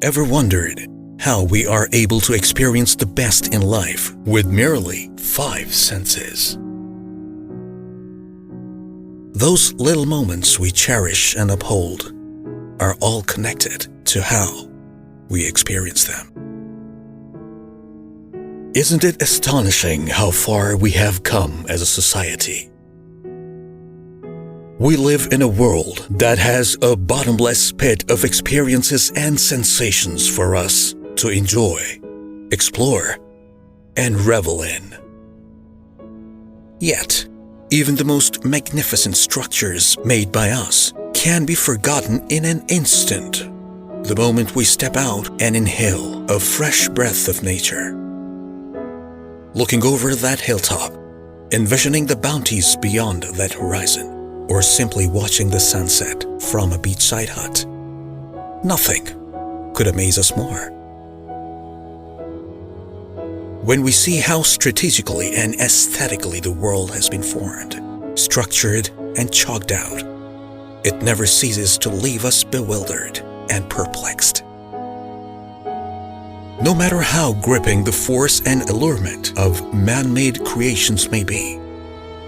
Ever wondered how we are able to experience the best in life with merely 5 senses? Those little moments we cherish and uphold are all connected to how we experience them. Isn't it astonishing how far we have come as a society? We live in a world that has a bottomless pit of experiences and sensations for us to enjoy, explore, and revel in. Yet, even the most magnificent structures made by us can be forgotten in an instant, the moment we step out and inhale a fresh breath of nature. Looking over that hilltop, envisioning the bounties beyond that horizon, or simply watching the sunset from a beachside hut, nothing could amaze us more. When we see how strategically and aesthetically the world has been formed, structured, and chalked out, it never ceases to leave us bewildered and perplexed. No matter how gripping the force and allurement of man-made creations may be,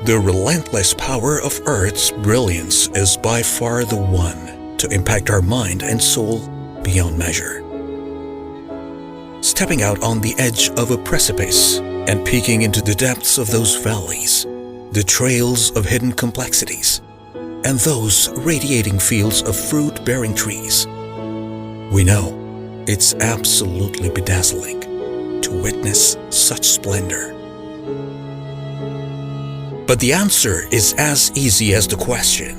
the relentless power of Earth's brilliance is by far the one to impact our mind and soul beyond measure. Stepping out on the edge of a precipice and peeking into the depths of those valleys, the trails of hidden complexities, and those radiating fields of fruit-bearing trees, we know it's absolutely bedazzling to witness such splendor. But the answer is as easy as the question: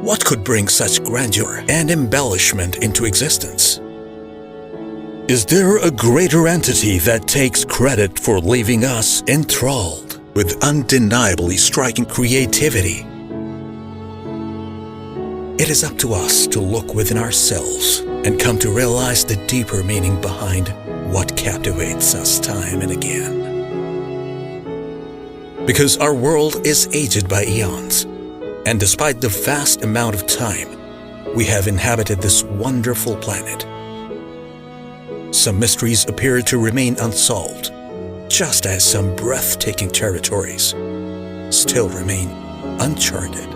what could bring such grandeur and embellishment into existence? Is there a greater entity that takes credit for leaving us enthralled with undeniably striking creativity? It is up to us to look within ourselves and come to realize the deeper meaning behind what captivates us time and again. Because our world is aged by eons, and despite the vast amount of time we have inhabited this wonderful planet, some mysteries appear to remain unsolved, just as some breathtaking territories still remain uncharted.